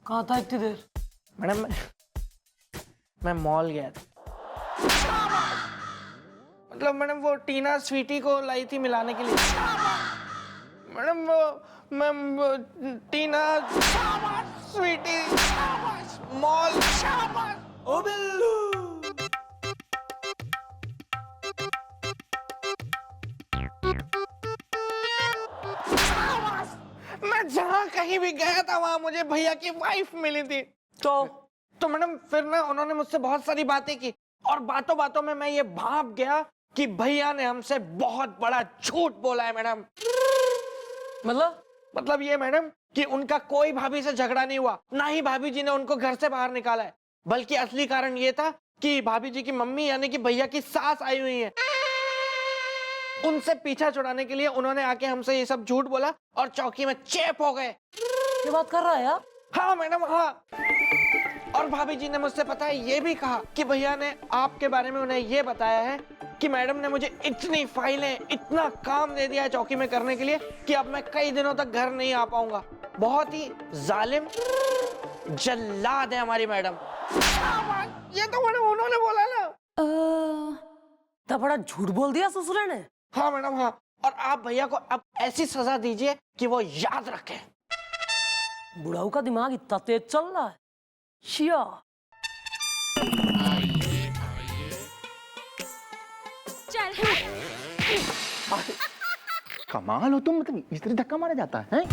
कहाँ था इतनी देर? मैडम मैं मॉल गया था। मतलब मैडम वो टीना स्वीटी को लाई थी मिलाने के लिए। मैडम वो टीना स्वीटी मॉल। ओ बिल्लू। मैं जहाँ कहीं भी गया था वहां मुझे भैया की वाइफ मिली थी। तो मैडम फिर ना उन्होंने मुझसे बहुत सारी बातें की और बातों बातों में मैं ये भाप गया कि भैया ने हमसे बहुत बड़ा झूठ बोला है मैडम। मतलब ये मैडम कि उनका कोई भाभी से झगड़ा नहीं हुआ, ना ही भाभी जी ने उनको घर से बाहर निकाला है, बल्कि असली कारण ये था कि भाभी जी की मम्मी यानी कि भैया की सास आई हुई है। उनसे पीछा छुड़ाने के लिए उन्होंने आके हमसे ये सब झूठ बोला और चौकी में चेप हो गए। ये बात कर रहा है यार? हाँ मैडम हाँ। और भाभी जी ने मुझसे पता है ये भी कहा कि भैया ने आपके बारे में उन्हें ये बताया है कि मैडम ने मुझे इतनी फाइलें, इतना काम दे दिया है चौकी में करने के लिए कि अब मैं कई दिनों तक घर नहीं आ पाऊंगा। बहुत ही जालिम जल्लाद है हमारी मैडम। ये तो मैडम उन्होंने बोला ना। तब बड़ा झूठ बोल दिया ससुरे ने। हाँ मैडम हाँ। और आप भैया को अब ऐसी सजा दीजिए कि वो याद रखें। बुढ़ाऊ का दिमाग इतना तेज चल रहा है। शिया। कमाल हो तुम, मतलब इस तरह धक्का मारा जाता है?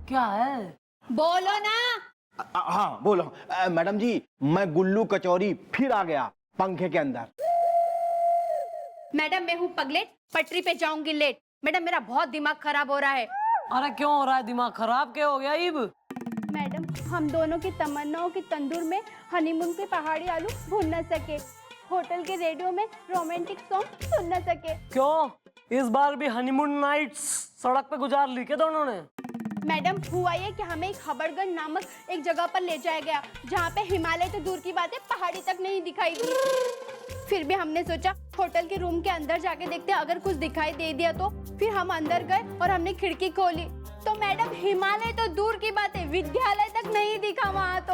क्या है? बोलो ना। हाँ बोलो। मैडम जी मैं गुल्लू कचौरी फिर आ गया पंखे के अंदर। मैडम मैं हूँ पगलेट, पटरी पे जाऊंगी लेट। मैडम मेरा बहुत दिमाग खराब हो रहा है। अरे क्यों हो रहा है दिमाग खराब? क्या हो गया इब? मैडम हम दोनों की तमन्नाओं की तंदूर में हनीमून के पहाड़ी आलू भून न सके, होटल के रेडियो में रोमांटिक सॉन्ग सुन न सके। क्यों इस बार भी हनीमून नाइट्स सड़क पे गुजार ली क्या दोनों ने? मैडम हुआ ये कि हमें एक हबड़गंज नामक एक जगह पर ले जाया गया जहाँ पे हिमालय तो दूर की बात है पहाड़ी तक नहीं दिखाई दी। फिर भी हमने सोचा होटल के रूम के अंदर जाके देखते अगर कुछ दिखाई दे दिया तो। फिर हम अंदर गए और हमने खिड़की खोली तो मैडम हिमालय तो दूर की बात है विद्यालय तक नहीं दिखा वहाँ तो।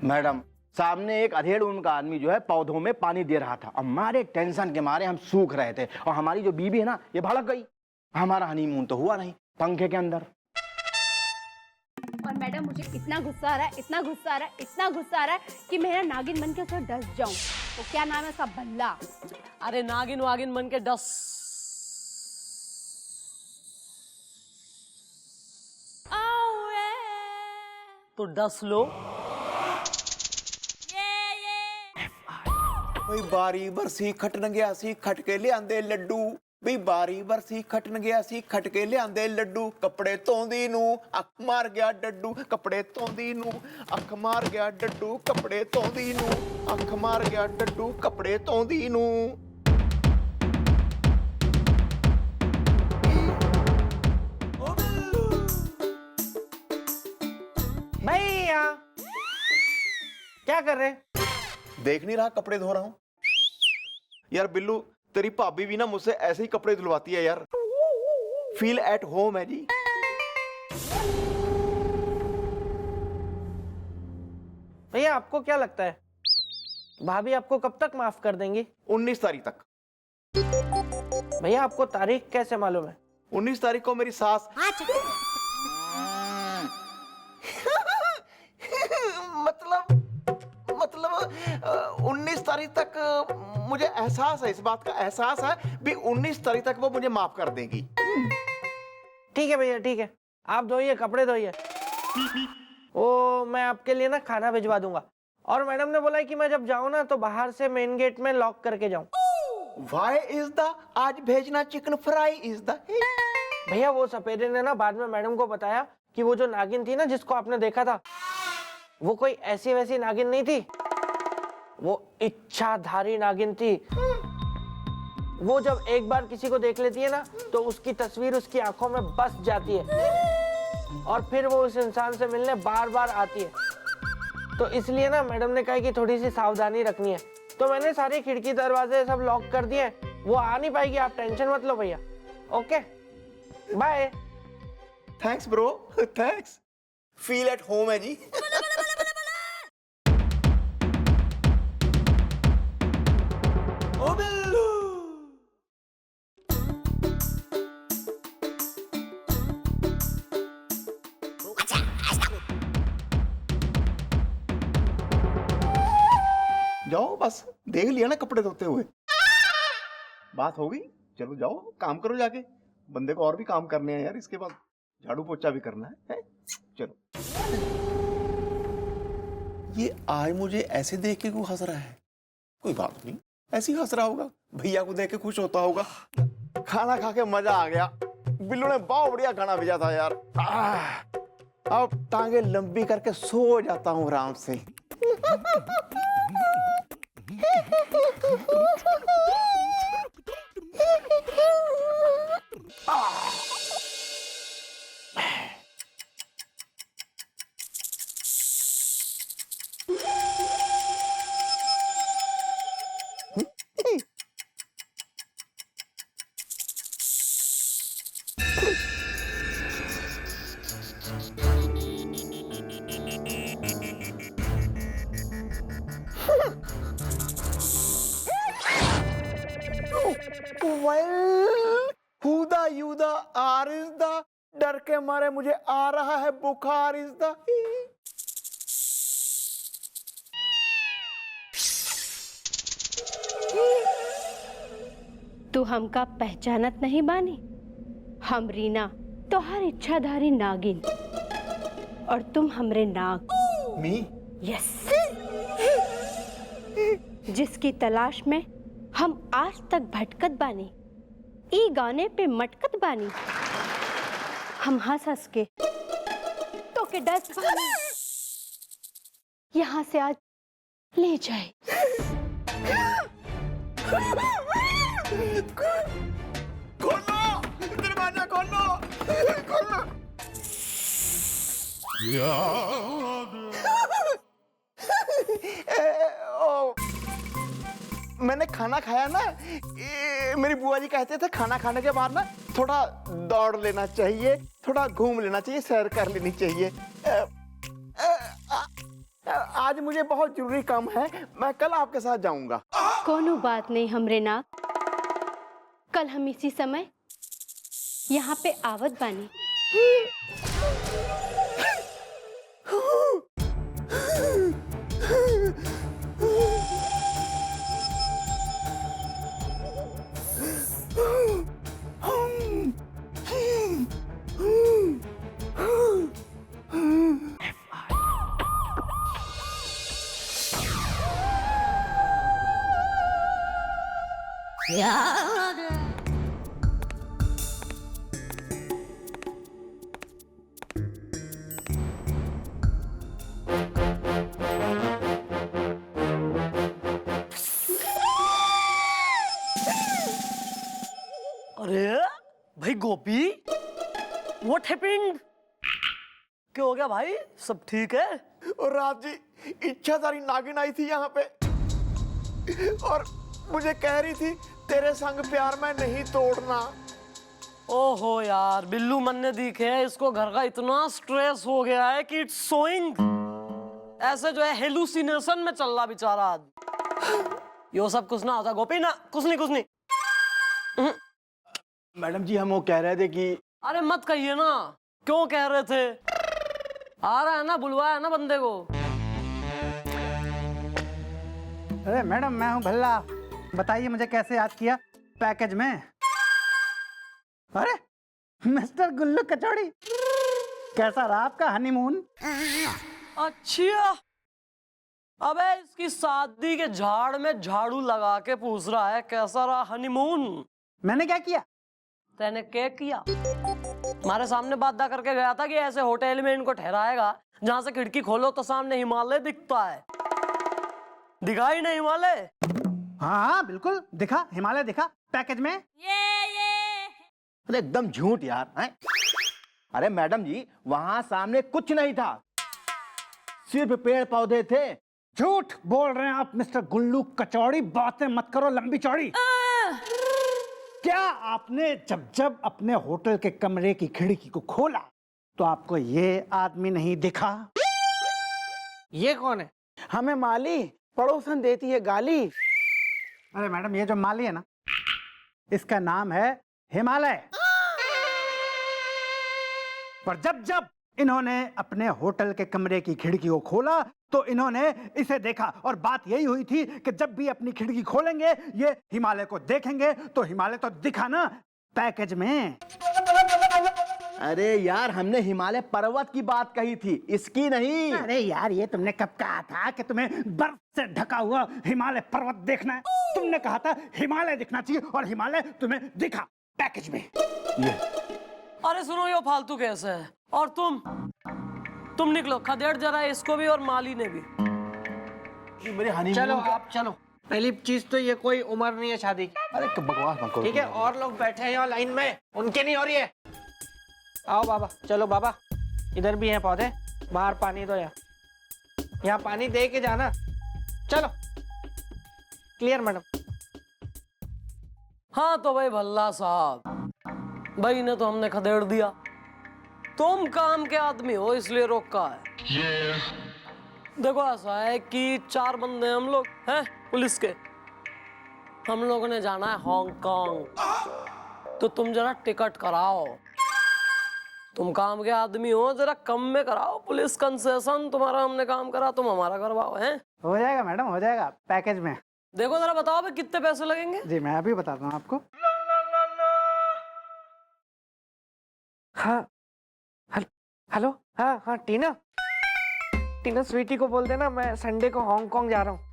मैडम सामने एक अधेड़ उम्र का आदमी जो है पौधों में पानी दे रहा था। हमारे टेंशन के मारे हम सूख रहे थे और हमारी जो बीबी है ना ये भड़क गई। हमारा हनीमून तो हुआ नहीं पंखे के अंदर। और मैडम मुझे इतना गुस्सा आ रहा है, इतना गुस्सा आ रहा है, इतना गुस्सा आ रहा है कि मेरा नागिन बन के उसे डस जाऊं। तो क्या नाम है उसका? बल्ला। अरे नागिन वागिन बन के डस तो डस लो। ਬਈ ਬਾਰੀ ਬਰਸੀ ਖਟਣ ਗਿਆ ਸੀ ਖਟ ਕੇ ਲਿਆਂਦੇ ਲੱਡੂ। ਬਈ ਬਾਰੀ ਬਰਸੀ ਖਟਣ ਗਿਆ ਸੀ ਖਟ ਕੇ ਲਿਆਂਦੇ ਲੱਡੂ। ਕੱਪੜੇ ਧੋਂਦੀ ਨੂੰ ਅੱਖ ਮਾਰ ਗਿਆ ਡੱਡੂ। ਕੱਪੜੇ ਧੋਂਦੀ ਨੂੰ ਅੱਖ ਮਾਰ ਗਿਆ ਡੱਡੂ। ਕੱਪੜੇ ਧੋਂਦੀ ਨੂੰ ਅੱਖ ਮਾਰ ਗਿਆ ਡੱਡੂ। ਕੱਪੜੇ ਧੋਂਦੀ ਨੂੰ। भैया क्या कर रहे? देख नहीं रहा कपड़े धो रहा हूँ। यार बिल्लू तेरी भाभी भी ना मुझसे ऐसे ही कपड़े धुलवाती है यार। फील एट होम है जी। भैया आपको क्या लगता है भाभी आपको कब तक माफ कर देंगी? 19 तारीख तक। भैया आपको तारीख कैसे मालूम है? 19 तारीख को मेरी सास मतलब 19 तारीख तक मुझे एहसास है, इस बात का एहसास है भी 19 तारीख तक वो मुझे माफ कर देगी। ठीक है भैया ठीक है, आप धोइए कपड़े धोइए। ओ मैं आपके लिए ना खाना भिजवा दूंगा। और मैडम ने बोला है कि मैं जब जाऊं ना तो बाहर से मेन गेट में लॉक करके जाऊं। Why is the आज भेजना चिकन फ्राई इज द। भैया वो सपेरे ने ना बाद में मैडम को बताया कि वो जो नागिन थी ना जिसको आपने देखा था वो कोई ऐसी वैसी नागिन नहीं थी, वो इच्छाधारी नागिन थी। वो जब एक बार किसी को देख लेती है ना तो उसकी तस्वीर उसकी आंखों में बस जाती है। और फिर वो उस इंसान से मिलने बार बार आती है। तो इसलिए ना मैडम ने कहा कि थोड़ी सी सावधानी रखनी है, तो मैंने सारी खिड़की दरवाजे सब लॉक कर दिए। वो आ नहीं पाएगी, आप टेंशन मत लो भैया। Okay bye. Thanks bro, thanks. Feel at home है जी। ओ बिल्लू। जाओ, बस देख लिया ना कपड़े धोते हुए, बात हो गई। चलो जाओ, काम करो जाके। बंदे को और भी काम करने हैं यार, इसके बाद झाड़ू पोछा भी करना है? चलो। ये आज मुझे ऐसे देख के क्यों हंस रहा है? कोई बात नहीं, ऐसे ही हंस रहा होगा, भैया को देख के खुश होता होगा। खाना खा के मजा आ गया, बिल्लू ने बहुत बढ़िया खाना भेजा था यार। अब टांगे लंबी करके सो जाता हूँ आराम से। हुदा युदा आरिज़दा, डर के मारे मुझे आ रहा है बुखार इज़दा। तू हमका पहचानत नहीं बानी? हम रीना, तोहर इच्छाधारी नागिन, और तुम हमरे नाग। मी? यस। जिसकी तलाश में हम आज तक भटकत बानी, ई गाने पे मटकत बानी। हम हंस हंस के तो के डस बानी, यहाँ से आज ले जाए। खोलो दरवाजा, खोलो खोलो। मैंने खाना खाया ना, मेरी बुआ जी कहते थे खाना खाने के बाद ना थोड़ा दौड़ लेना चाहिए, थोड़ा घूम लेना चाहिए, सैर कर लेनी चाहिए। आज मुझे बहुत जरूरी काम है, मैं कल आपके साथ जाऊंगा। कोनो बात नहीं हमरे नाग, कल हम इसी समय यहाँ पे आवत बानी। अरे भाई गोपी, व्हाट हैपेंड? क्या हो गया भाई, सब ठीक है? और रात जी, इच्छाधारी नागिन आई थी यहाँ पे और मुझे कह रही थी तेरे संग प्यार मैं नहीं तोड़ना। ओहो यार, बिल्लू मन ने दिखे, इसको घर का इतना स्ट्रेस हो गया है कि इट्स सोइंग ऐसे जो है हेलुसिनेशन में चल रहा बेचारा। यो सब कुछ ना होता गोपी, ना कुछ नहीं। मैडम जी, हम वो कह रहे थे कि अरे मत कहिए ना, क्यों कह रहे थे? आ रहा है ना, बुलवाया है ना बंदे को। अरे मैडम, मैं हूँ भल्ला, बताइए मुझे कैसे याद किया पैकेज में? अरे मिस्टर गुल्लू कचौड़ी, कैसा रहा आपका हनीमून? अच्छा, अबे इसकी शादी के झाड़ में झाड़ू लगा के पूछ रहा है कैसा रहा हनीमून। मैंने क्या किया? तैने क्या किया? हमारे सामने वादा करके गया था कि ऐसे होटल में इनको ठहराएगा जहां से खिड़की खोलो तो सामने हिमालय दिखता है। दिखा ही नहीं हिमालय? हाँ हाँ बिल्कुल दिखा, हिमालय दिखा पैकेज में। अरे एकदम झूठ यार, हैं? अरे मैडम जी, वहां सामने कुछ नहीं था, सिर्फ पेड़ पौधे थे। झूठ बोल रहे हैं आप मिस्टर गुल्लू कचौड़ी, बातें मत करो लंबी चौड़ी। क्या आपने जब जब अपने होटल के कमरे की खिड़की को खोला तो आपको ये आदमी नहीं दिखा? ये कौन है? हमें माली पड़ोसन देती है गाली। अरे मैडम, ये जो माली है ना, इसका नाम है हिमालय। पर जब जब इन्होंने अपने होटल के कमरे की खिड़की को खोला तो इन्होंने इसे देखा, और बात यही हुई थी कि जब भी अपनी खिड़की खोलेंगे ये हिमालय को देखेंगे। तो हिमालय तो दिखा ना पैकेज में। अरे यार, हमने हिमालय पर्वत की बात कही थी, इसकी नहीं। अरे यार, ये तुमने कब कहा था कि तुम्हें बर्फ से ढका हुआ हिमालय पर्वत देखना है? तुमने कहा था हिमालय दिखना चाहिए, और हिमालय तुम्हें दिखा पैकेज में। अरे सुनो, ये फालतू कैसे है? और तुम निकलो, खदेड़ जरा इसको भी और माली ने भी। मेरे हनीमून चलो का- आप चलो। पहली चीज तो ये कोई उम्र नहीं है शादी की। अरे बकवास मत करो। ठीक है, और लोग बैठे हैं यहाँ लाइन में, उनके नहीं हो रही है। आओ बाबा, चलो बाबा, इधर भी हैं पौधे, बाहर पानी दो। यहाँ पानी दे के जाना। चलो, क्लियर मैडम। हाँ तो भाई भल्ला साहब, भाई ने तो हमने खदेड़ दिया, तुम काम के आदमी हो इसलिए रोका है। देखो ऐसा है कि 4 बंदे हम लोग हैं पुलिस के, हम लोगों ने जाना है हांगकांग। तो तुम जरा टिकट कराओ, तुम काम के आदमी हो, जरा कम में कराओ, पुलिस कंसेशन। तुम्हारा हमने काम करा, तुम हमारा करवाओ। हैं? हो जाएगा मैडम, हो जाएगा पैकेज में। देखो जरा बताओ भाई कितने पैसे लगेंगे? जी मैं अभी बताता हूँ आपको। हाँ, हेलो, हाँ हाँ, टीना टीना स्वीटी को बोल देना मैं संडे को हांगकांग जा रहा हूँ।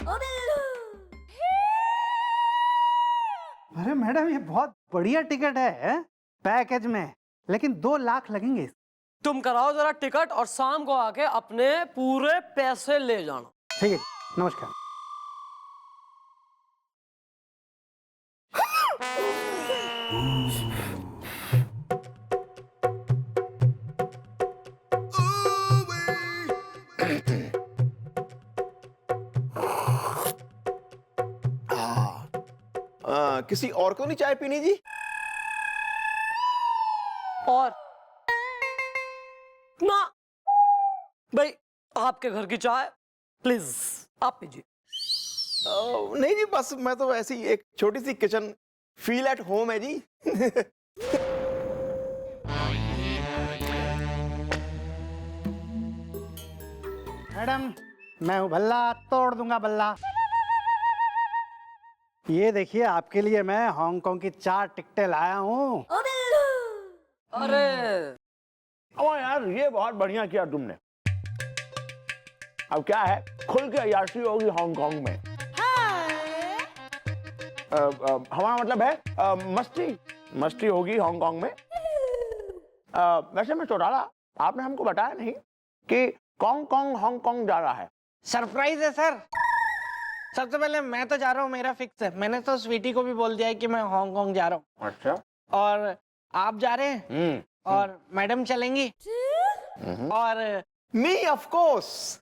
अरे मैडम, ये बहुत बढ़िया टिकट है पैकेज में, लेकिन 2 लाख लगेंगे। तुम कराओ जरा टिकट और शाम को आके अपने पूरे पैसे ले जाना। ठीक है, नमस्कार। किसी और को नहीं चाय पीनी जी? और ना भाई, आपके घर की चाय प्लीज आप पीजिए। नहीं जी, बस मैं तो ऐसी एक छोटी सी किचन फील एट होम है जी। मैडम, मैं हूँ भल्ला, तोड़ दूंगा बल्ला। ये देखिए, आपके लिए मैं हांगकांग की 4 टिकटें लाया हूँ। अरे ओ यार, ये बहुत बढ़िया किया तुमने। अब क्या है, खुल के अय्याशी होगी हांगकांग में। हमारा मतलब है मस्ती होगी हांगकांग में। वैसे मैं चौटाला, आपने हमको बताया नहीं कि कांग हांगकांग जा रहा है। सरप्राइज है सर। सबसे पहले मैं तो जा रहा हूँ, मेरा फिक्स है। मैंने तो स्वीटी को भी बोल दिया है कि मैं हांगकांग जा रहा हूँ। अच्छा। और आप जा रहे हैं? और मैडम चलेंगी? और मी ऑफ कोर्स।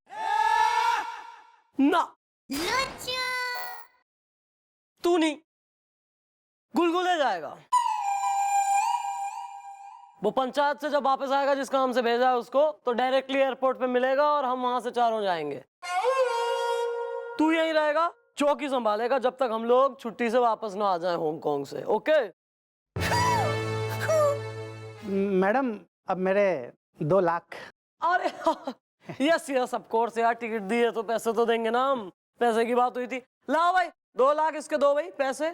ना, तू नहीं, गुलगुले जाएगा। वो पंचायत से जब वापस आएगा, जिस काम से भेजा है उसको, तो डायरेक्टली एयरपोर्ट पे मिलेगा और हम वहां से चारों जाएंगे। तू यहीं रहेगा, चौकी संभालेगा जब तक हम लोग छुट्टी से वापस ना आ जाएं हांगकांग से। ओके? मैडम, अब मेरे 2 लाख। अरे यस यस ऑफ कोर्स यार, टिकट दी है तो पैसे तो देंगे ना हम। पैसे की बात हुई थी। लाओ भाई 2 लाख इसके दो भाई पैसे।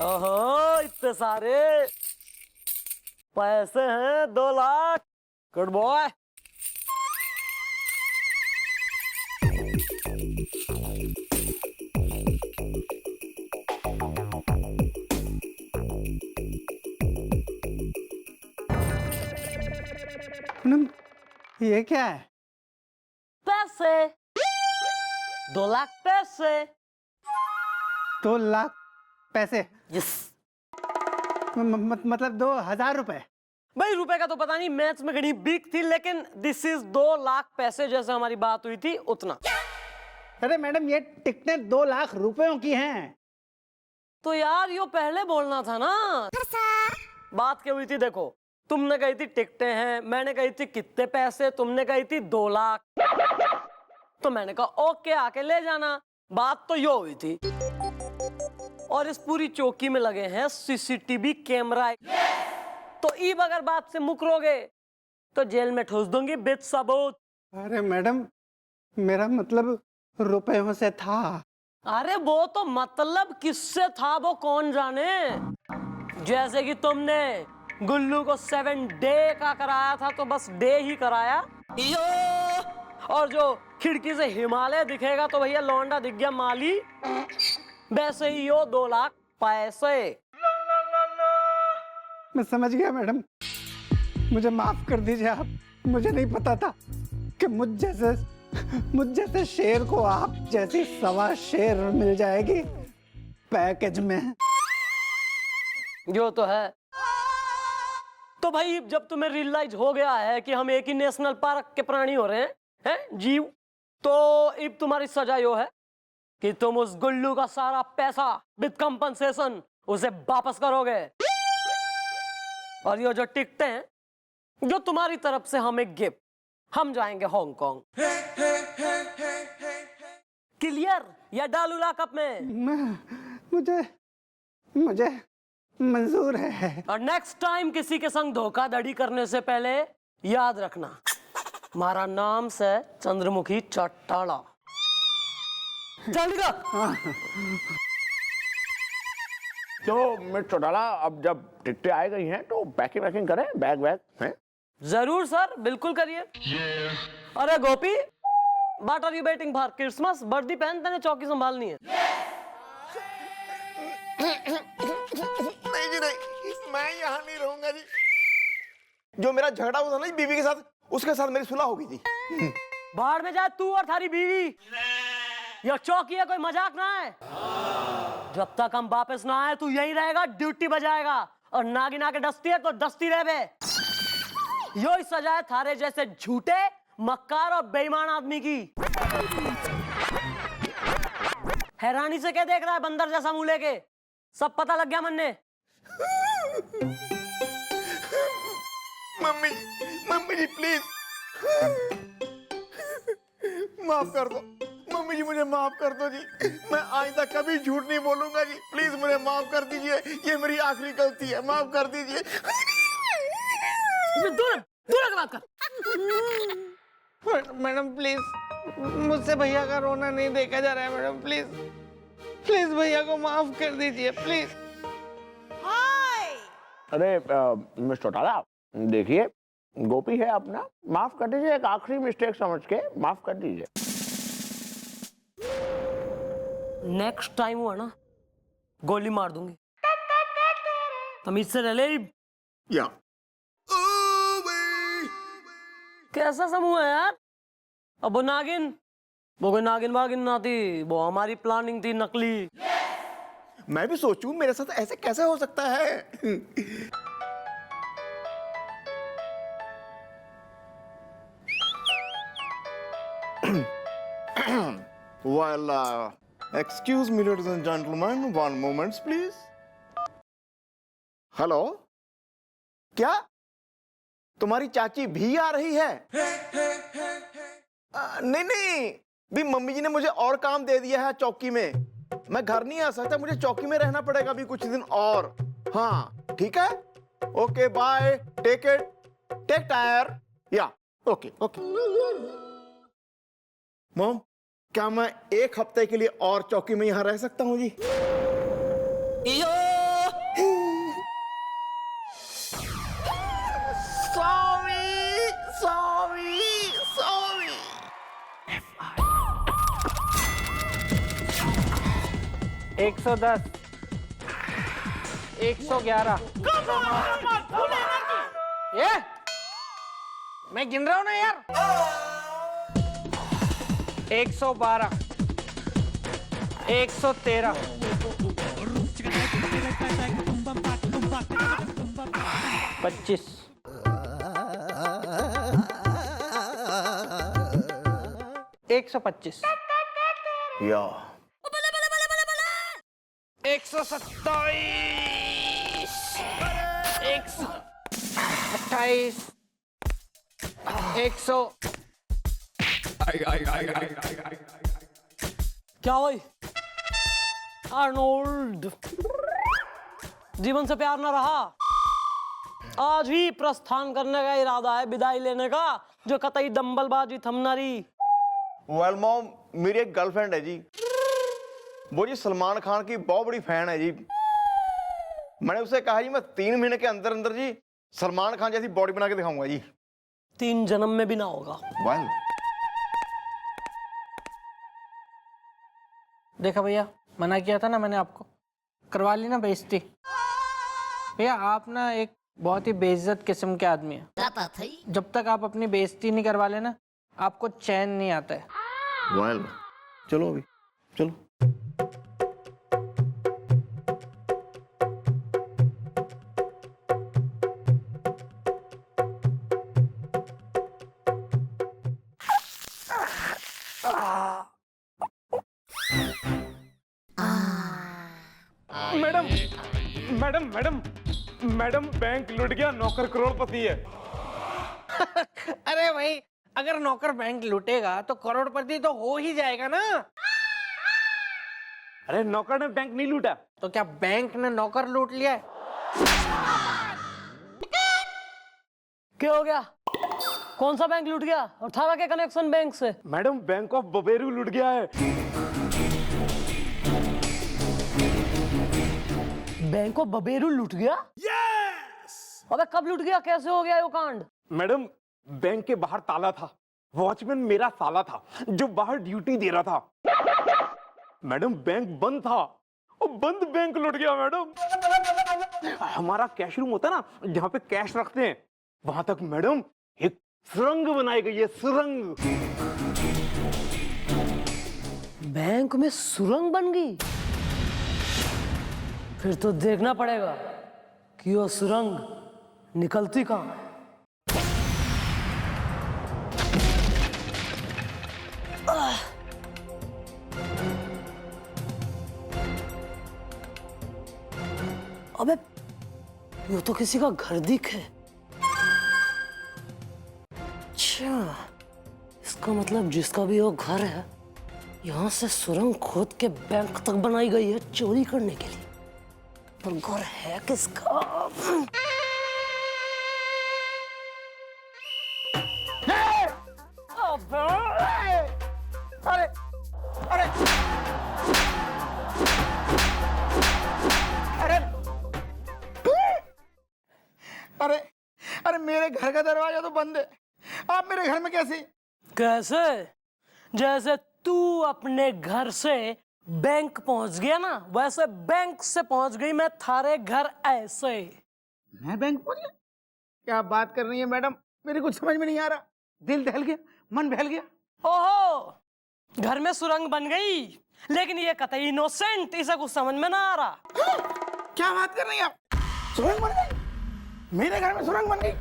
ओहो, इतने सारे पैसे हैं, 2 लाख। Good boy. मैडम, ये क्या है? पैसे, 2 लाख पैसे। 2 लाख पैसे यस। मतलब 2,000 रुपए। भाई रुपए का तो पता नहीं, मैथ्स में गणित वीक थी, लेकिन दिस इज 2 लाख पैसे, जैसे हमारी बात हुई थी उतना। अरे मैडम ये टिकटें 2 लाख रुपयों की हैं। तो यार यो पहले बोलना था ना। बात क्या हुई थी देखो, तुमने कही थी टिकटें हैं, मैंने कही थी कितने पैसे, तुमने कही थी 2 लाख, तो मैंने कहा ओके आके ले जाना। बात तो यो हुई थी। और इस पूरी चौकी में लगे हैं सीसीटीवी कैमरा। तो ईब अगर बात से मुकरोगे तो जेल में ठूस दूंगी बिच सबूत। अरे मैडम मेरा मतलब रुपयों से था। अरे वो तो मतलब किससे था वो कौन जाने। जैसे कि तुमने गुल्लू को 7 डे का कराया था तो बस डे ही कराया। और जो खिड़की से हिमालय दिखेगा तो भैया लौंडा दिख गया माली। वैसे ही यो 2 लाख पैसे। मैं समझ गया मैडम, मुझे माफ कर दीजिए आप। मुझे नहीं पता था कि मुझ जैसे शेर को आप जैसी सवा शेर मिल जाएगी पैकेज में। जो तो है। तो भाई जब तुम्हें रियलाइज हो गया है कि हम एक ही नेशनल पार्क के प्राणी हो रहे हैं जीव, तो अब तुम्हारी सजा यो है कि तुम उस गुल्लू का सारा पैसा विद कंपनसेशन उसे वापस करोगे। और ये जो टिकटें हैं जो तुम्हारी तरफ से हमें गिफ्ट, हम जाएंगे हांगकांग। क्लियर या डालू लॉकअप में? मुझे मंजूर है। और नेक्स्ट टाइम किसी के संग धोखाधड़ी करने से पहले याद रखना हमारा नाम से चंद्रमुखी चौटाला। चलेगा? तो मिस्टर चौटाला, अब जब टिकटें आ गई हैं तो पैकिंग वैकिंग करें, बैग वैग हैं? जरूर सर, बिल्कुल करिए। अरे Gopi, what are you waiting for? Christmas वर्दी पहन, तेने चौकी संभालनी है। नहीं जी नहीं, मैं यहाँ नहीं रहूंगा जी। जो मेरा झगड़ा हुआ था ना बीवी के साथ, उसके साथ मेरी सुलह हो गई थी। बाहर में जाए तू और थारी बीवी। यह चौकी है, कोई मजाक ना है। जब तक हम वापस ना आए तू यहीं रहेगा, ड्यूटी बजाएगा। और नागिन आके डसती है तो डसती रहे बे। यो ही सजा है थारे जैसे झूठे, मक्कार और बेईमान आदमी की। हैरानी से क्या देख रहा है बंदर जैसा मुंह लेके? सब पता लग गया मन्ने। मम्मी जी प्लीज माफ कर दो। मम्मी जी मुझे माफ कर दो जी, मैं आइंदा कभी झूठ नहीं बोलूंगा जी। प्लीज मुझे माफ कर दीजिए, ये मेरी आखिरी गलती है, माफ कर दीजिए। दूर बात कर। मैडम प्लीज, मुझसे भैया का रोना नहीं देखा जा रहा है मैडम। प्लीज प्लीज भैया को माफ कर दीजिए प्लीज। अरे मिस्टर चौटाला, देखिए गोपी है अपना, माफ कर दीजिए। एक आखिरी मिस्टेक समझ के माफ कर दीजिए। नेक्स्ट टाइम हुआ ना, गोली मार दूंगी। तमीज से रह ले। या कैसा समूह है यार? अब वो नागिन, वो कोई नागिन वागिन ना थी, वो हमारी प्लानिंग थी नकली। मैं भी सोचूं मेरे साथ ऐसे कैसे हो सकता है। Well, excuse me, ladies and gentlemen, one moment, please. Hello, क्या तुम्हारी चाची भी आ रही है? नहीं, भी मम्मी जी ने मुझे और काम दे दिया है चौकी में। मैं घर नहीं आ सकता, मुझे चौकी में रहना पड़ेगा अभी कुछ दिन और। हाँ ठीक है, okay bye, take it, take tyre, या ओके। मॉम, क्या मैं 1 हफ्ते के लिए और चौकी में यहाँ रह सकता हूँ जी? सॉरी। 110, 111। ये मैं गिन रहा हूँ ना यार। 112, 113। 25 125 या 127 128 100 क्या भाई आर्नोल्ड, जीवन से प्यार न रहा? आज ही प्रस्थान करने का इरादा है, विदाई लेने का, जो कतई दंबलबाजी थमना रही। वेल मॉम, मेरी एक गर्लफ्रेंड है जी, वो जी सलमान खान की बहुत बड़ी फैन है जी। मैंने उससे कहा जी मैं 3 महीने के अंदर अंदर जी सलमान खान जैसी बॉडी बना के दिखाऊंगा जी। 3 जन्म में भी ना होगा। वेल देखा भैया, मना किया था ना मैंने आपको, करवा ली ना बेइज्जती। भैया आप ना एक बहुत ही बेइज्जत किस्म के आदमी हैं। जब तक आप अपनी बेइज्जती नहीं करवा लेना, आपको चैन नहीं आता है। वेल चलो अभी चलो। Madam madam madam madam, bank लुट गया, नौकर करोड़पति है। अरे भाई, अगर नौकर बैंक लूटेगा तो करोड़पति तो हो ही जाएगा ना। अरे नौकर ने बैंक नहीं लूटा। तो क्या बैंक ने नौकर लूट लिया है? क्या हो गया? कौन सा बैंक लूट गया और थारा के कनेक्शन बैंक से? मैडम बैंक ऑफ बबेरू लूट गया है। बैंक ऑफ बबेरू लूट गया? यस! अबे कब लूट गया, कैसे हो गया ये कांड? मैडम बैंक के बाहर ताला था, वॉचमैन मेरा साला था जो बाहर ड्यूटी दे रहा था। मैडम बैंक बंद था और बंद बैंक लूट गया। मैडम हमारा कैश रूम होता है ना, जहां पे कैश रखते हैं, वहां तक मैडम एक सुरंग बनाई गई है, सुरंग। बैंक में सुरंग बन गई? फिर तो देखना पड़ेगा कि वो सुरंग निकलती कहां है। अबे ये तो किसी का घर दिखे। अच्छा, इसका मतलब जिसका भी वो घर है, यहाँ से सुरंग खोद के बैंक तक बनाई गई है चोरी करने के लिए। पर घर है किसका? अरे अरे अरे अरे अरे मेरे घर का दरवाजा तो बंद है, आप मेरे घर में कैसे? कैसे? जैसे तू अपने घर से बैंक पहुंच गया ना, वैसे बैंक से पहुंच गई मैं थारे घर ऐसे। मैं बैंक पहुंच गया? क्या बात कर रही है मैडम, मेरे कुछ समझ में नहीं आ रहा। दिल दहल गया, मन बहल गया। ओहो, घर में सुरंग बन गई, लेकिन ये कतई इनोसेंट, इसे कुछ समझ में ना आ रहा। क्या बात कर रही हैं आप? सुरंग बन गई? मेरे घर में सुरंग बन गई?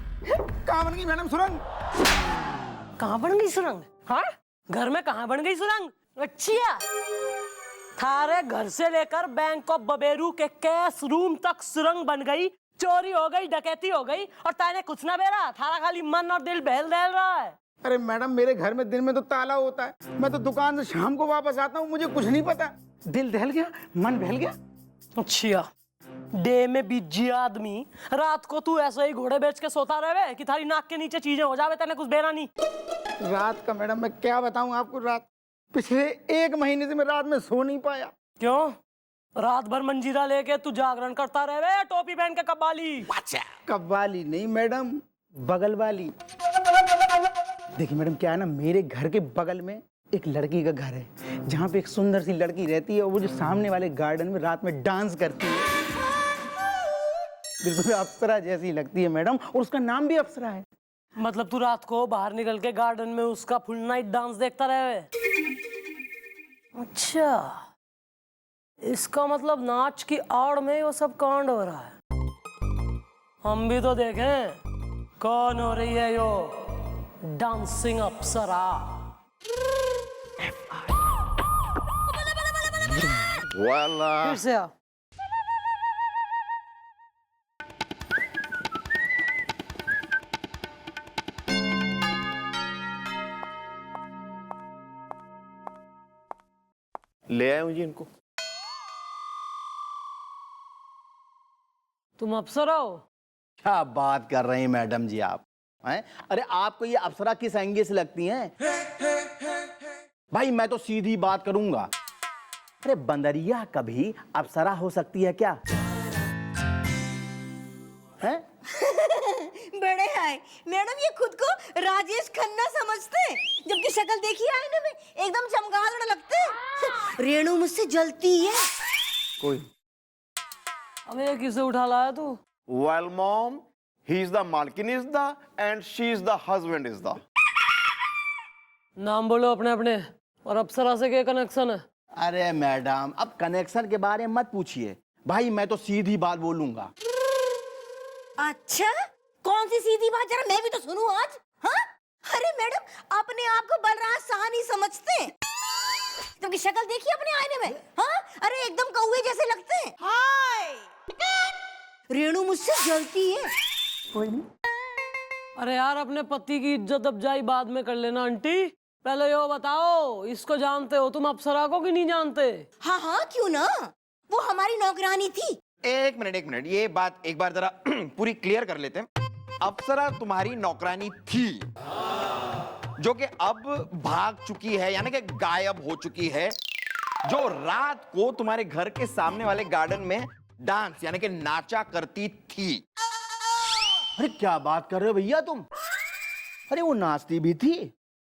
कहाँ बन गई मैडम सुरंग? कहाँ बन गई सुरंग? हाँ, घर में कहाँ बन गई सुरंग? अच्छा, थारे घर से लेकर बैंक ऑफ बबेरू के कैश रूम तक सुरंग बन गई, चोरी हो गई, डकैती हो गई, और ताने कुछ ना बेरा, थारा खाली मन और दिल बहल दहल रहा है। अरे मैडम, मेरे घर में दिन में तो ताला होता है, मैं तो दुकान से शाम को वापस आता हूँ, मुझे कुछ नहीं पता। दिल दहल गया, मन बहल गया। अच्छा, डे में बिजी आदमी, रात को तू ऐसे ही घोड़े बेच के सोता रहे कि थारी नाक के नीचे चीजें हो जावे, तेने कुछ बेरा नहीं। रात का मैडम मैं क्या बताऊं आपको, रात पिछले 1 महीने से मैं रात में सो नहीं पाया। क्यों? रात भर मंजीरा लेके तू जागरण करता रहे, टोपी पहन के कब्बाली। कव्वाली नहीं मैडम, बगल वाली। देखिए मैडम, क्या है ना, मेरे घर के बगल में एक लड़की का घर है, जहाँ पे एक सुंदर सी लड़की रहती है, और वो जो सामने वाले गार्डन में रात में डांस करती है, बिल्कुल अप्सरा जैसी लगती है मैडम, और उसका नाम भी अप्सरा है। मतलब तू रात को बाहर निकल के गार्डन में उसका फुल नाइट डांस देखता रहे? अच्छा, इसका मतलब नाच की आड़ में वो सब कांड हो रहा है। हम भी तो देखें कौन हो रही है यो डांसिंग अप्सरा। फिर से आ। ले आए हूँ जी इनको। तुम अप्सरा हो? क्या बात कर रही हैं मैडम जी आप हैं? अरे आपको ये अप्सरा किस एंगल से लगती हैं? भाई मैं तो सीधी बात करूंगा। अरे बंदरिया कभी अप्सरा हो सकती है क्या? हैं? बड़े हैं मैडम, ये खुद को राजेश खन्ना समझते हैं, जबकि शक्ल देखिए आईने में एकदम चमगादड़ लगते हैं। रेणु मुझसे जलती है। कोई अब ये किसे उठा लाया तू? Well mom, he is the मालकिन is the and she is the husband is the. नाम बोलो अपने अपने। और अप्सरा से क्या कनेक्शन है? अरे मैडम अब कनेक्शन के बारे में मत पूछिए भाई, मैं तो सीधी बात बोलूंगा। अच्छा, कौन सी सीधी बात, जरा मैं भी तो सुनूं आज। हाँ? अरे मैडम, अपने आप को बलराज साहनी समझते हैं, जबकि शक्ल देखिए अपने आईने में। हाँ? अरे एकदम कौवे जैसे लगते हैं। हाय, रेणु मुझसे जलती है। अरे यार, अपने पति की इज्जत अफजाई बाद में कर लेना आंटी। पहले यो बताओ, इसको जानते हो तुम अप्सरा को कि नहीं जानते? हाँ हाँ, क्यों ना, वो हमारी नौकरानी थी। एक मिनट, ये बात एक बार जरा पूरी क्लियर कर लेते हैं। अप्सरा तुम्हारी नौकरानी थी, जो कि अब भाग चुकी है, यानी कि गायब हो चुकी है, जो रात को तुम्हारे घर के सामने वाले गार्डन में डांस यानी कि नाचा करती थी। अरे क्या बात कर रहे हो भैया तुम? अरे वो नाचती भी थी।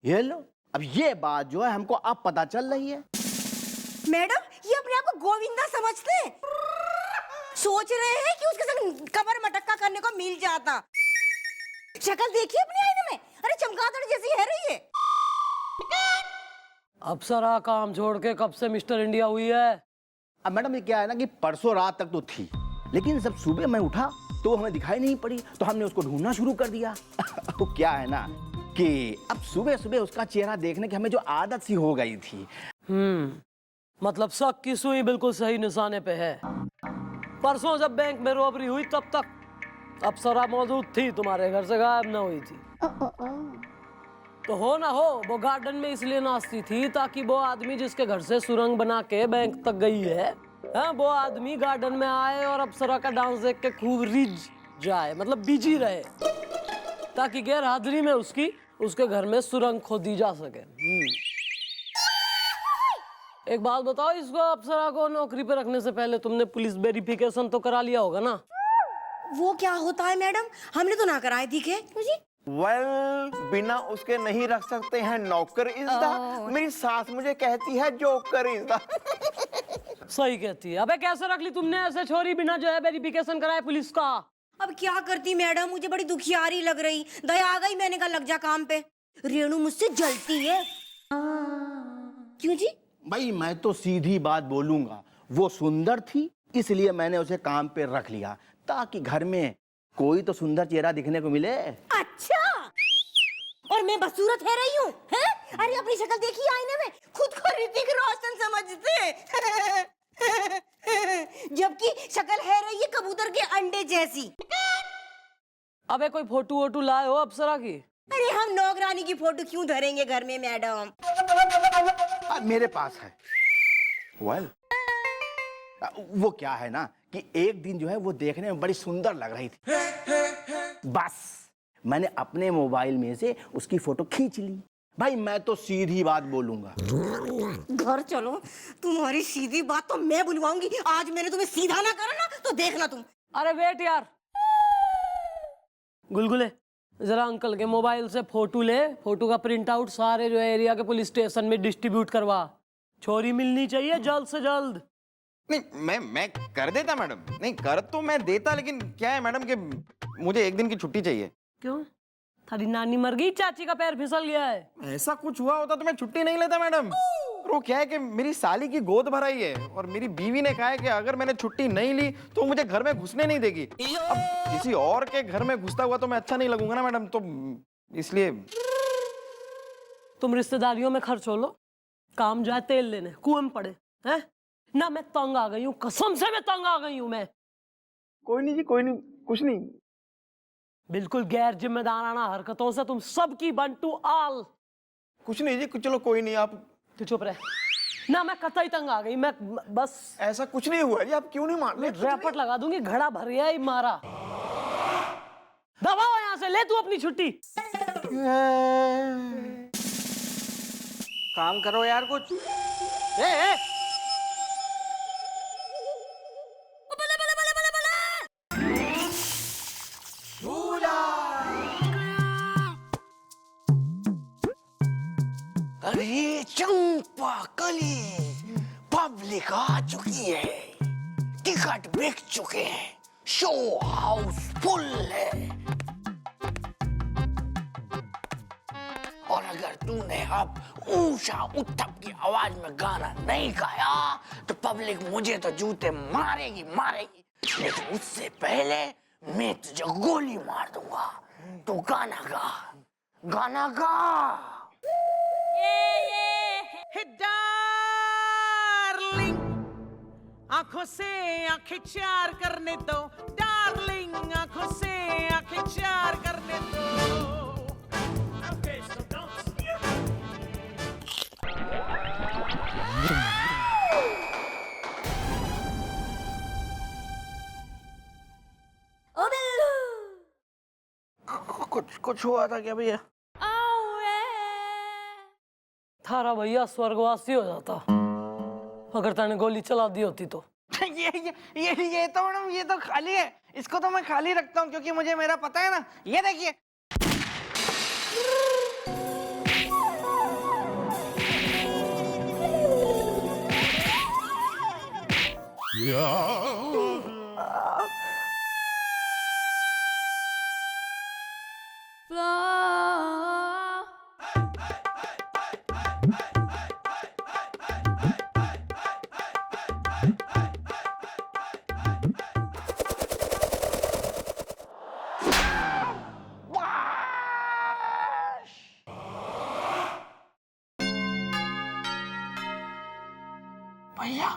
ये लो, अब ये बात जो है हमको अब पता चल रही है। मैडम, ये अपने आप को गोविंदा समझते हैं, सोच रहे हैं कि उसके संग कमर मटक्का करने को मिल जाता। शक्ल देखिए अपने आईने में, अरे चमगादड़ जैसी है रही है। अप्सरा काम छोड़ के कब से मिस्टर इंडिया हुई है? अब मैडम ये क्या है ना कि परसों रात तक तो थी, लेकिन जब सुबह मैं उठा तो हमें दिखाई नहीं पड़ी, तो हमने उसको ढूंढना शुरू कर दिया। तो क्या है ना कि अब सुबह सुबह उसका चेहरा देखने की हमें जो आदत सी हो गई थी। मतलब शक की सुई बिल्कुल सही निशाने पे है। परसों जब बैंक में रॉबरी हुई तब तक अप्सरा मौजूद थी, तुम्हारे घर से गायब न हुई थी। तो हो ना हो, वो गार्डन में इसलिए नाचती थी ताकि वो आदमी जिसके घर से सुरंग बना के बैंक तक गई है, हाँ, वो आदमी गार्डन में आए और अप्सरा का डांस देख के खूब रिझ जाए, मतलब बिजी रहे, ताकि गैर हाजिरी में उसके घर में सुरंग खोदी जा सके। एक बात बताओ, इसको अप्सरा को नौकरी पे रखने से पहले तुमने पुलिस वेरिफिकेशन तो करा लिया होगा ना? वो क्या होता है मैडम, हमने तो ना कराई थी। के वेल, बिना उसके नहीं रख सकते हैं, नौकर इज द। मेरी सास मुझे कहती है जोकर इज द। सही कहती है। अबे कैसे रख ली तुमने ऐसे छोरी बिना जो है वेरिफिकेशन कराए पुलिस का? अब क्या करती मैडम, मुझे बड़ी दुखियारी लग रही, दया आ गई, मैंने कहा लग जा काम पे। रेणु मुझसे जलती है। क्यों जी? भाई मैं तो सीधी बात बोलूंगा, वो सुंदर थी इसलिए मैंने उसे काम पे रख लिया, ताकि घर में कोई तो सुंदर चेहरा दिखने को मिले। अच्छा, और मैं बदसूरत है रही हूँ? अरे अपनी शक्ल देखी आईने में, खुद को ऋतिक रोशन समझते। जबकि शक्ल है रही है कबूतर के अंडे जैसी। अबे कोई फोटो वोटो लाए हो अप्सरा की? अरे हम नौकरानी की फोटो क्यों धरेंगे घर में मैडम? मेरे पास है। वेल, वो क्या है ना कि एक दिन जो है वो देखने में बड़ी सुंदर लग रही थी, बस मैंने अपने मोबाइल में से उसकी फोटो खींच ली। भाई मैं तो सीधी बात बोलूंगा। घर चलो, तुम्हारी सीधी बात तो मैं बुलवाऊंगी। आज मैंने तुम्हें सीधा ना करा ना तो देखना तुम। अरे वेट यार, गुलगुले जरा अंकल के मोबाइल से फोटो ले, फोटो का प्रिंट आउट सारे जो है एरिया के पुलिस स्टेशन में डिस्ट्रीब्यूट करवा। छोरी मिलनी चाहिए जल्द से जल्द। नहीं, मैं कर देता मैडम, नहीं कर तो मैं देता, लेकिन क्या है मैडम कि मुझे एक दिन की छुट्टी चाहिए। क्यों? थारी नानी मर गई, चाची का पैर फिसल गया है? ऐसा कुछ हुआ होता तो मैं छुट्टी नहीं लेता मैडम। और वो क्या है कि मेरी साली की गोद भराई है और मेरी बीवी ने कहा है कि अगर मैंने छुट्टी नहीं ली तो मुझे घर में घुसने नहीं देगी। अब किसी और के घर में घुसता हुआ तो मैं अच्छा नहीं लगूंगा ना मैडम, तो इसलिए। तुम रिश्तेदारियों में खर्च हो लो, काम जाए तेल लेने, कुएं में पड़े हैं ना। मैं तंग आ गई हूँ, कसम से मैं तंग आ गई हूँ मैं। कोई नहीं जी, कोई नहीं, कुछ नहीं। बिल्कुल गैर जिम्मेदाराना हरकतों से तुम सबकी वन टू ऑल। कुछ नहीं जी, चलो कोई नहीं, आप तू चुप रहे ना। मैं कतई तंग आ गई, मैं बस। ऐसा कुछ नहीं हुआ जी, आप क्यों नहीं मान रहे? रैपट लगा दूंगी, घड़ा भर गया ही मारा। दबाओ यहाँ से, ले तू अपनी छुट्टी। काम करो यार कुछ। ए, अरे चंपा कली, पब्लिक आ चुकी है, टिकट बिक चुके हैं, शो हाउस फुल है। और अगर तूने अब ऊषा उत्थप की आवाज में गाना नहीं गाया तो पब्लिक मुझे तो जूते मारेगी मारेगी, लेकिन उससे पहले मैं तुझे गोली मार दूंगा। तो गाना गा, गाना गा। डार्लिंग, आंखों से आंखें चार करने दो, डार्लिंग, आंखों से आंखें चार करने दो। ओ बिल्लू, कुछ हुआ था क्या भैया? थारा भैया स्वर्गवासी हो जाता अगर तने गोली चला दी होती तो। ये तो मैडम, ये तो खाली है, इसको तो मैं खाली रखता हूँ क्योंकि मुझे मेरा पता है ना। ये देखिए। भैया,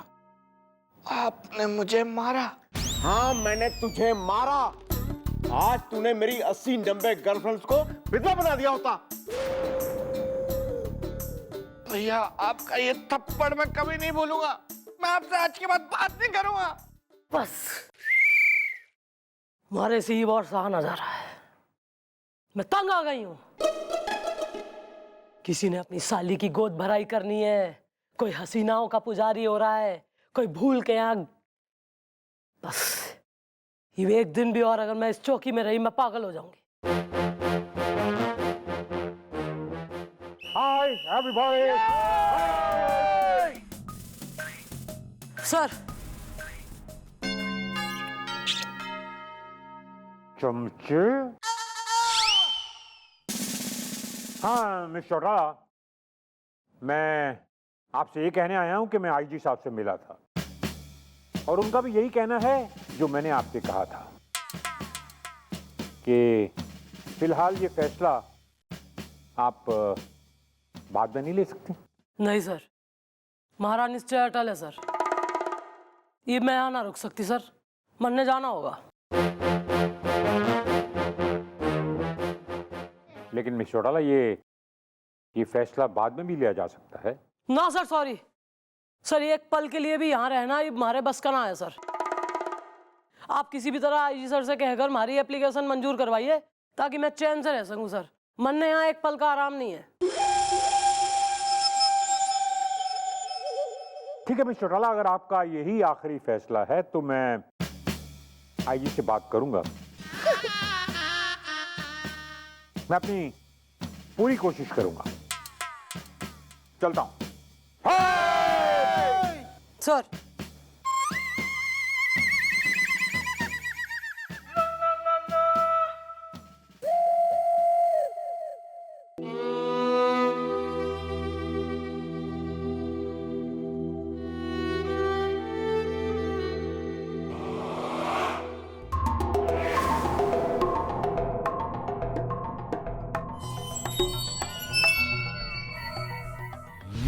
आपने मुझे मारा। हाँ, मैंने तुझे मारा। आज तूने मेरी 80-90 गर्लफ्रेंड्स को विधवा बना दिया होता। भैया, आपका ये थप्पड़ मैं कभी नहीं भूलूंगा। मैं आपसे आज के बाद बात नहीं करूंगा। बस मारे से ही और सहा न जा रहा है, मैं तंग आ गई हूं। किसी ने अपनी साली की गोद भराई करनी है, कोई हसीनाओं का पुजारी हो रहा है, कोई भूल के यहाँ। बस ये एक दिन भी और अगर मैं इस चौकी में रही, मैं पागल हो जाऊंगी। Hi everybody. सर, चमचे। हाँ मिस चौटाला, मैं आपसे ये कहने आया हूं कि मैं आईजी साहब से मिला था और उनका भी यही कहना है जो मैंने आपसे कहा था कि फिलहाल ये फैसला आप बाद में नहीं ले सकती। नहीं सर, महाराज निश्चय अटल है सर। ये मैं यहाँ ना रुक सकती सर, मरने जाना होगा। लेकिन मिस चौटाला, ये फैसला बाद में भी लिया जा सकता है। ना सर, सॉरी सर, एक पल के लिए भी यहाँ रहना ये हमारे बस का ना है सर। आप किसी भी तरह आईजी सर से कहकर हमारी एप्लीकेशन मंजूर करवाइए ताकि मैं चैन से रह सकूं सर। मन ने यहाँ एक पल का आराम नहीं है। ठीक है मिस चौटाला, अगर आपका यही आखिरी फैसला है तो मैं आईजी से बात करूंगा। मैं अपनी पूरी कोशिश करूंगा। चलता हूं। सर,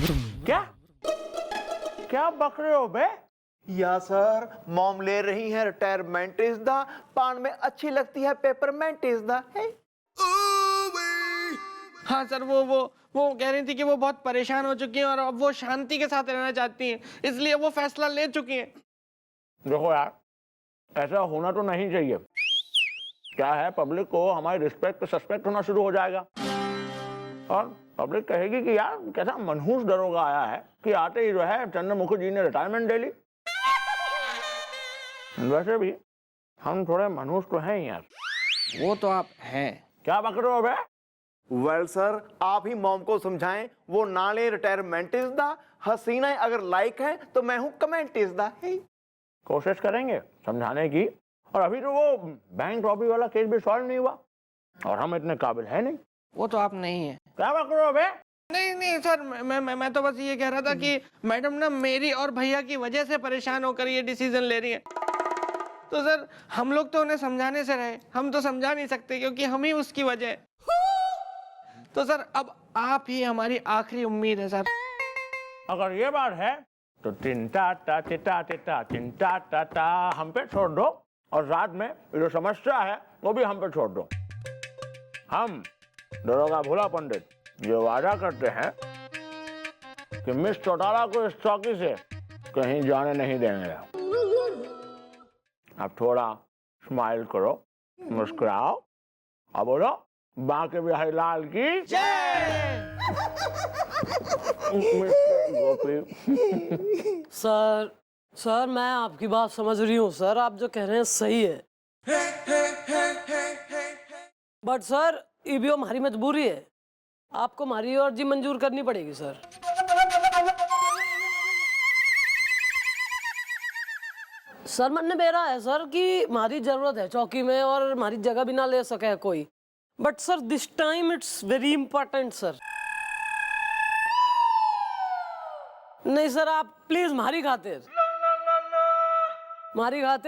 क्या क्या बक रहे हो बे? या सर, मॉम ले रही है रिटायरमेंट इज द, पान में अच्छी लगती है पेपरमेंट इज द। हाँ सर, वो कह रही थी कि वो बहुत परेशान हो चुकी हैं और अब वो शांति के साथ रहना चाहती हैं, इसलिए वो फैसला ले चुकी हैं। देखो यार, ऐसा होना तो नहीं चाहिए। क्या है, पब्लिक को हमारी रिस्पेक्ट सस्पेक्ट होना शुरू हो जाएगा और पब्लिक कहेगी कि यार कैसा मनहूस दरोगा आया है कि आते ही जो है चंद्रमुखी जी ने रिटायरमेंट ले ली। वैसे भी हम थोड़े मनहूस तो हैं ही यार। वो तो आप हैं। क्या बक रहे हो बे? वेल सर, आप ही मॉम को समझाएं, वो नाले रिटायरमेंट इज द, हसीना अगर लाइक है तो मैं हूं कमेंट इज द। कोशिश करेंगे समझाने की। और अभी तो वो बैंक रॉबरी वाला केस भी सॉल्व नहीं हुआ और हम इतने काबिल है नहीं। वो तो आप नहीं है। क्या बक रहे हो बे? नहीं सर, मैं तो बस ये कह रहा था कि मैडम ना मेरी और भैया की वजह से परेशान होकर ये डिसीजन ले रही है। तो सर हम लोग तो उन्हें समझाने से रहे, हम तो समझा नहीं सकते क्योंकि हम ही उसकी वजह है। तो सर अब आप ही हमारी आखिरी उम्मीद है सर। अगर ये बात है तो चिंता टा चिता चिता चिंता टा टा हम पे छोड़ दो और रात में जो समस्या है वो भी हम पे छोड़ दो। हम दरोगा भोला पंडित ये वादा करते हैं कि मिस चौटाला को इस चौकी से कहीं जाने नहीं देंगे। अब थोड़ा स्माइल करो, मुस्कुराओ और बोलो बांके बिहारी लाल की जय। गोपी। सर मैं आपकी बात समझ रही हूँ सर, आप जो कह रहे हैं सही है, बट सर ये भी हमारी मजबूरी है, आपको हमारी अर्जी मंजूर करनी पड़ेगी सर। सर मन मेरा है सर कि हमारी जरूरत है चौकी में और हमारी जगह भी ना ले सके कोई, but sir this time it's very important sir. नहीं सर, आप प्लीज हमारी खातिर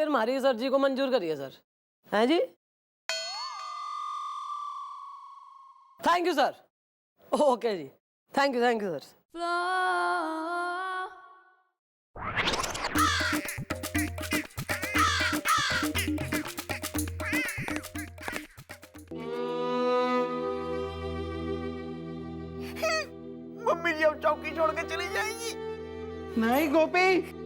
हमारी सर जी को मंजूर करिए सर। हैं जी? Thank you sir. ओके जी, थैंक यू सर। मम्मी जी अब चौकी छोड़ के चली जाएंगी। नहीं गोपी,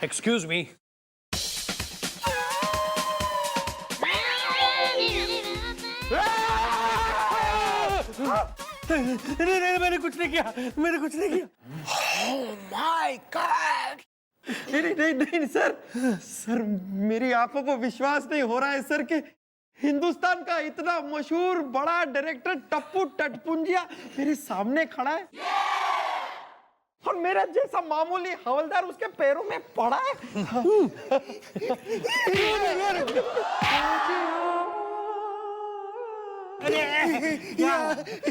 एक्सक्यूज मी। नहीं, मैंने कुछ नहीं किया। My God! नहीं सर मेरी आंखों को विश्वास नहीं हो रहा है सर कि हिंदुस्तान का इतना मशहूर बड़ा डायरेक्टर टप्पू टटपुंजिया मेरे सामने खड़ा है और मेरा जैसा मामूली हवलदार उसके पैरों में पड़ा है।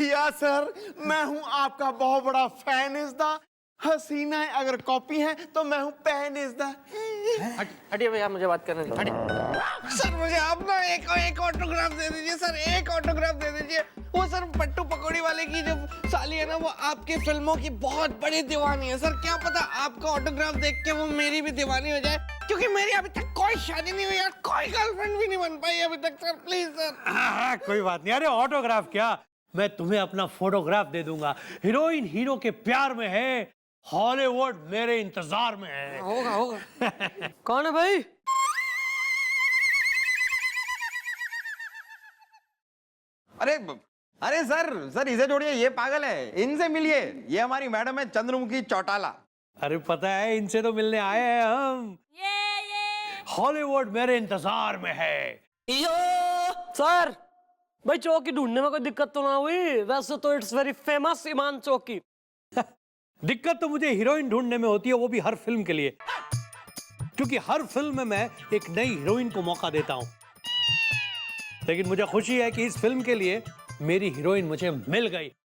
या सर, मैं हूं आपका बहुत बड़ा फैन इज द, हसीना है अगर कॉपी है तो मैं हूं पैन इज द। हटिए भैया, मुझे बात करने दो। सर मुझे आप ना एक ऑटोग्राफ दे दीजिए सर, एक ऑटोग्राफ दे दीजिए। वो सर पट्टू पकौड़ी वाले की जो साली है ना, वो आपकी फिल्मों की बहुत बड़ी दीवानी है सर। क्या पता आपका ऑटोग्राफ देख के वो मेरी भी दीवानी हो जाए, क्योंकि मेरी अभी तक कोई शादी नहीं हुई और कोई गर्लफ्रेंड भी नहीं बन पाई अभी तक सर। Please sir. हाँ, कोई बात नहीं। अरे ऑटोग्राफ क्या, मैं तुम्हें अपना फोटोग्राफ दे दूंगा। हीरोइन हीरो के प्यार में है, हॉलीवुड मेरे इंतजार में है। होगा। कौन है भाई? अरे सर इसे छोड़िए, ये पागल है, इनसे मिलिए। ये हमारी मैडम है चंद्रमुखी चौटाला। अरे पता है, इनसे तो मिलने आए हैं हम। हॉलीवुड मेरे इंतजार में है। सर भाई चौकी ढूंढने में कोई दिक्कत तो ना हुई? वैसे तो इट्स वेरी फेमस ईमान चौकी। दिक्कत तो मुझे हीरोइन ढूंढने में होती है, वो भी हर फिल्म के लिए, क्योंकि हर फिल्म में मैं एक नई हीरोइन को मौका देता हूं। लेकिन मुझे खुशी है कि इस फिल्म के लिए मेरी हीरोइन मुझे मिल गई